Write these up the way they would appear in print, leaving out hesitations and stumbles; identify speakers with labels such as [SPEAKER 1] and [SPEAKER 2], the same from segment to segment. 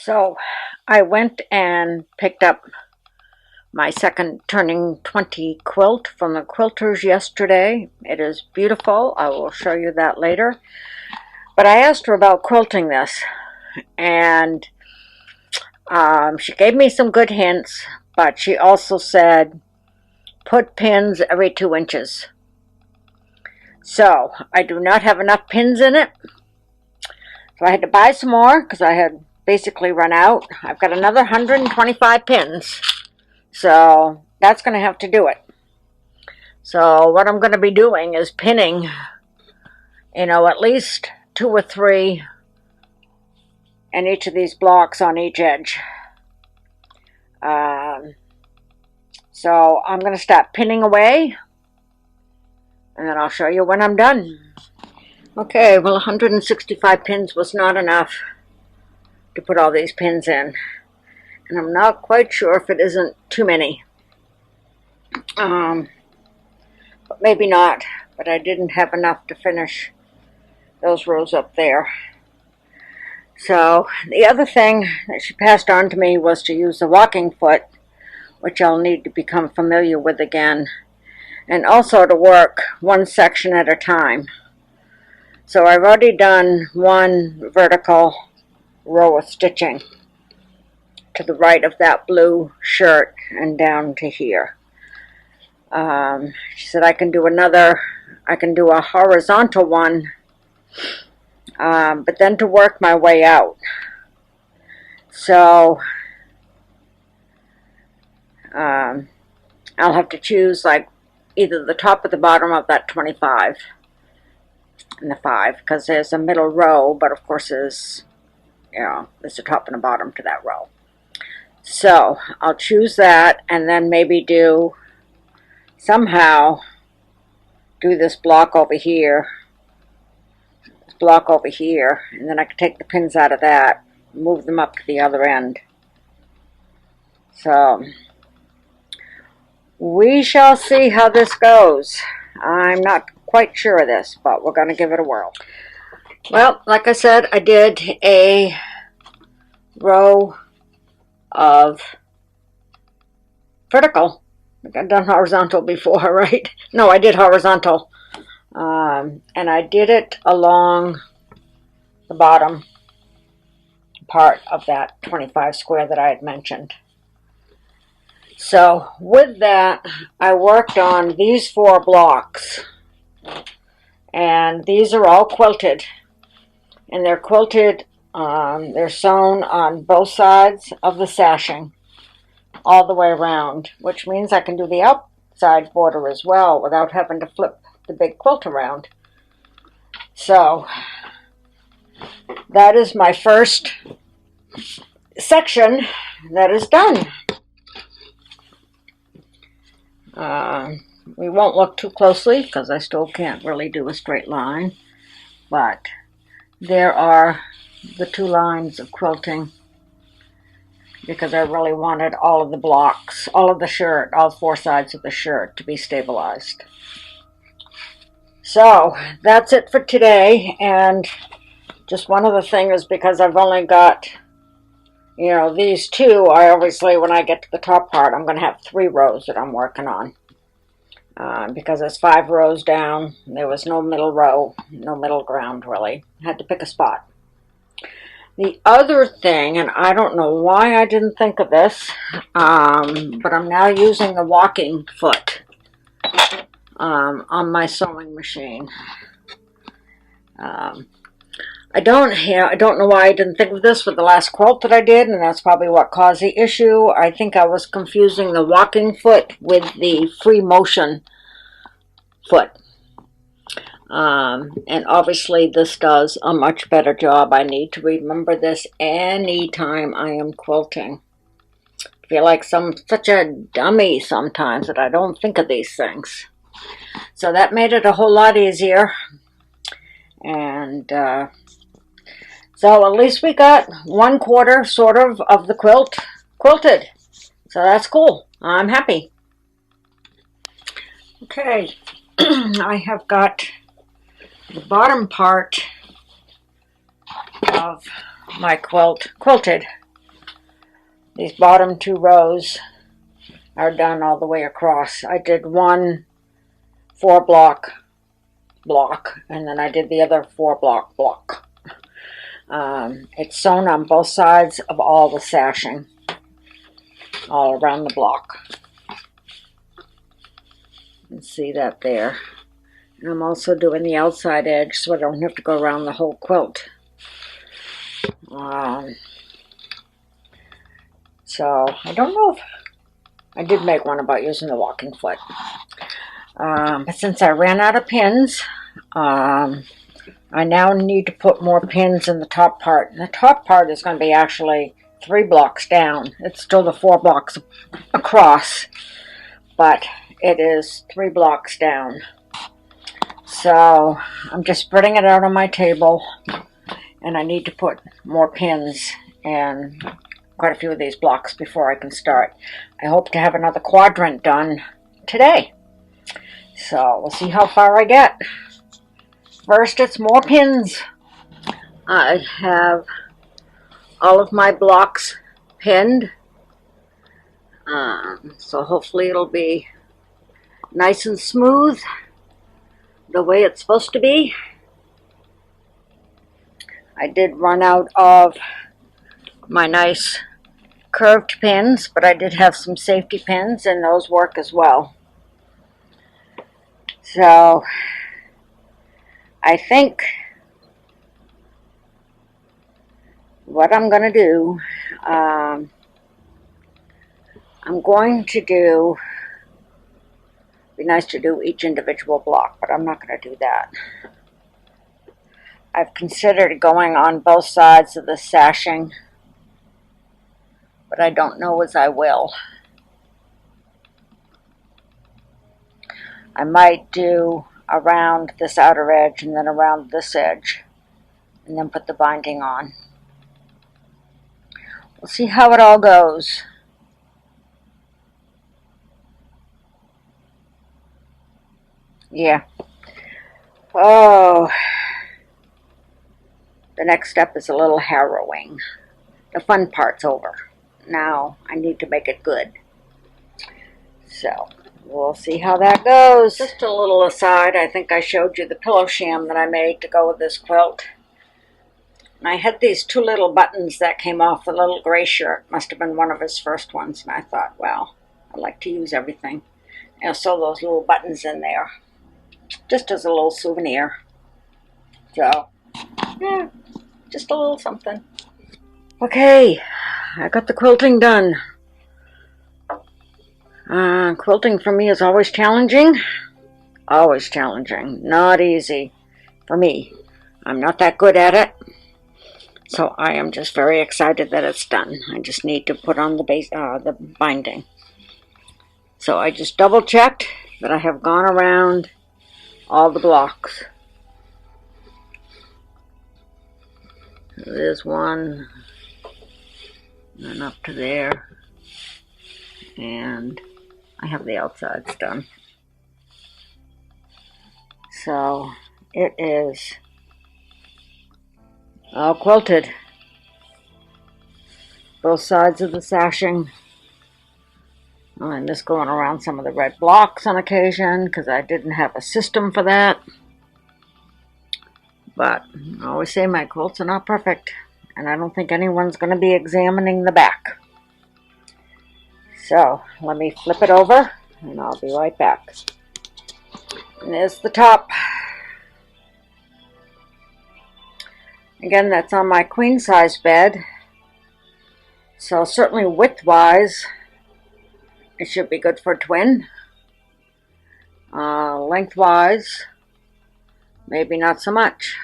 [SPEAKER 1] So I went and picked up my second Turning 20 quilt from the quilters yesterday. It is beautiful. I will show you that later. But I asked her about quilting this, and she gave me some good hints, but she also said put pins every 2 inches. So I do not have enough pins in it, so I had to buy some more because I had basically run out. I've got another 125 pins, so that's going to have to do it. So what I'm going to be doing is pinning, at least 2 or 3 in each of these blocks on each edge. So I'm going to start pinning away, and then I'll show you when I'm done. Okay, well, 165 pins was not enough to put all these pins in, and I'm not quite sure if it isn't too many. But maybe not, but I didn't have enough to finish those rows up there. So the other thing that she passed on to me was to use the walking foot, which I'll need to become familiar with again, and also to work one section at a time. So I've already done one vertical row of stitching to the right of that blue shirt and down to here. She said I can do a horizontal one, but then to work my way out. So I'll have to choose like either the top or the bottom of that 25 and the 5, because there's a middle row, but of course there's a top and a bottom to that row. So I'll choose that, and then maybe somehow do this block over here, and then I can take the pins out of that, move them up to the other end. So we shall see how this goes. I'm not quite sure of this, but we're going to give it a whirl. Well, like I said, I did a row of vertical. I've done horizontal before, right? No, I did horizontal. And I did it along the bottom part of that 25 square that I had mentioned. So with that, I worked on these 4 blocks, and these are all quilted, and they're quilted, they're sewn on both sides of the sashing all the way around, which means I can do the outside border as well without having to flip the big quilt around. So that is my first section that is done. We won't look too closely because I still can't really do a straight line, but there are the 2 lines of quilting, because I really wanted all of the blocks, all of the shirt, all 4 sides of the shirt to be stabilized. So that's it for today. And just one other thing is, because I've only got, these 2, I obviously, when I get to the top part, I'm going to have 3 rows that I'm working on. Because it's 5 rows down, there was no middle row, no middle ground really. I had to pick a spot. The other thing, and I don't know why I didn't think of this, but I'm now using the walking foot on my sewing machine. I don't know why I didn't think of this with the last quilt that I did, and that's probably what caused the issue. I think I was confusing the walking foot with the free motion foot. And obviously this does a much better job. I need to remember this anytime I am quilting. I feel like such a dummy sometimes that I don't think of these things. So that made it a whole lot easier. And so at least we got 1/4 sort of the quilt quilted. So that's cool. I'm happy. Okay, I have got the bottom part of my quilt quilted. These bottom 2 rows are done all the way across. I did one 4-block and then I did the other 4-block block. It's sewn on both sides of all the sashing, all around the block. You can see that there. And I'm also doing the outside edge so I don't have to go around the whole quilt. So I don't know if I did make one about using the walking foot. But since I ran out of pins, I now need to put more pins in the top part. And the top part is going to be actually 3 blocks down. It's still the 4 blocks across, but it is 3 blocks down. So I'm just spreading it out on my table, and I need to put more pins in quite a few of these blocks before I can start. I hope to have another quadrant done today. So we'll see how far I get. First, it's more pins. I have all of my blocks pinned. So hopefully it'll be nice and smooth, the way it's supposed to be. I did run out of my nice curved pins, but I did have some safety pins, and those work as well. So I think what I'm going to do, I'm going to do, it'd be nice to do each individual block, but I'm not going to do that. I've considered going on both sides of the sashing, but I don't know as I will. I might do around this outer edge and then around this edge, and then put the binding on. We'll see how it all goes. Yeah. Oh, the next step is a little harrowing. The fun part's over. Now I need to make it good. So we'll see how that goes. Just a little aside, I think I showed you the pillow sham that I made to go with this quilt. And I had these 2 little buttons that came off the little gray shirt. Must have been one of his first ones. And I thought, well, I like to use everything. And I sew those little buttons in there, just as a little souvenir. So, yeah, just a little something. Okay, I got the quilting done. Quilting for me is always challenging. Always challenging. Not easy for me. I'm not that good at it. So I am just very excited that it's done. I just need to put on the the binding. So I just double checked that I have gone around all the blocks. There's one, and up to there, and I have the outsides done. So it is all quilted. Both sides of the sashing. I'm just going around some of the red blocks on occasion because I didn't have a system for that. But I always say my quilts are not perfect, and I don't think anyone's going to be examining the back. So let me flip it over, and I'll be right back. And there's the top. Again, that's on my queen size bed. So certainly width-wise, it should be good for a twin. Lengthwise, maybe not so much,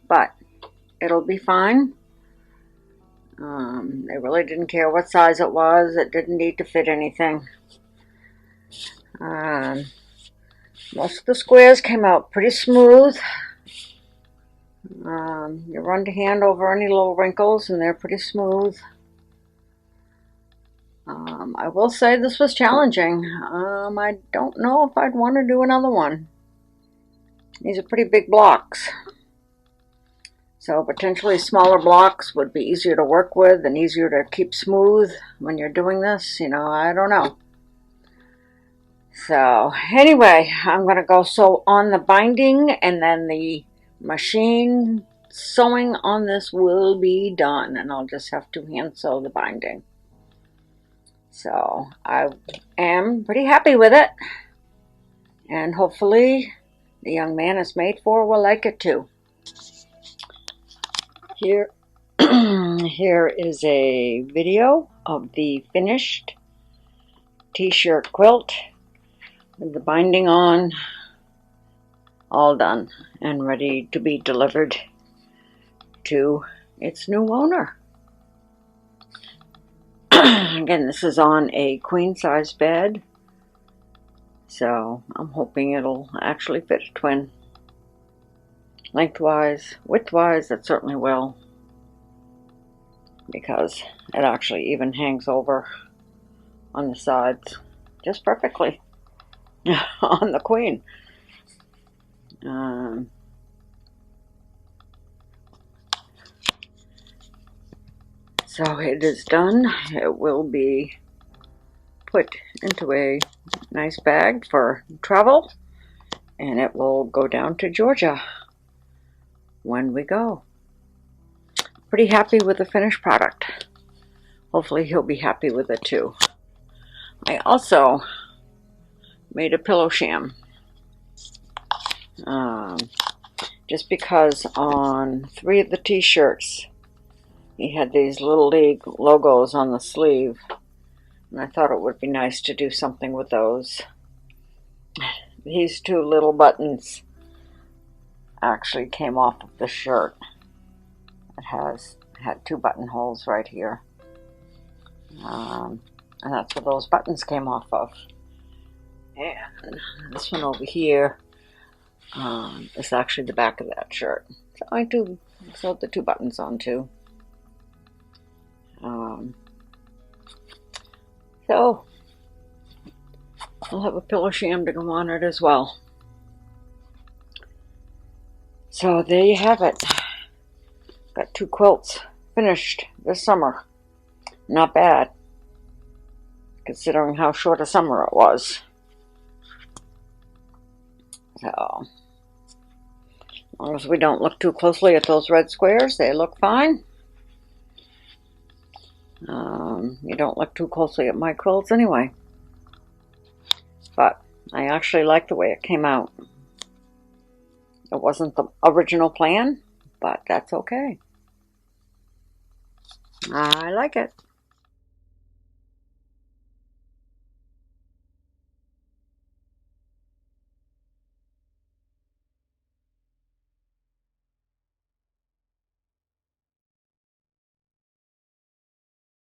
[SPEAKER 1] but it'll be fine. They really didn't care what size it was. It didn't need to fit anything. Most of the squares came out pretty smooth. You run the hand over any little wrinkles and they're pretty smooth. I will say this was challenging. I don't know if I'd want to do another one. These are pretty big blocks. So potentially smaller blocks would be easier to work with and easier to keep smooth when you're doing this. You know, I don't know. So anyway, I'm going to go sew on the binding, and then the machine sewing on this will be done, and I'll just have to hand sew the binding. So I am pretty happy with it, and hopefully the young man it's made for will like it too. Here, here is a video of the finished t-shirt quilt with the binding on, all done and ready to be delivered to its new owner. Again, this is on a queen size bed, so I'm hoping it'll actually fit a twin. Lengthwise, widthwise, it certainly will, because it actually even hangs over on the sides just perfectly on the queen. So it is done. It will be put into a nice bag for travel, and it will go down to Georgia when we go. Pretty happy with the finished product. Hopefully he'll be happy with it too. I also made a pillow sham. Just because on 3 of the t-shirts he had these Little League logos on the sleeve, and I thought it would be nice to do something with those. These 2 little buttons actually came off of the shirt. It had 2 buttonholes right here, and that's where those buttons came off of. And this one over here is actually the back of that shirt. So I sewed the 2 buttons on too. So I'll have a pillow sham to go on it as well. So there you have it. Got 2 quilts finished this summer. Not bad, considering how short a summer it was. So, as long as we don't look too closely at those red squares, they look fine. You don't look too closely at my quilts anyway. But I actually like the way it came out. It wasn't the original plan, but that's okay. I like it.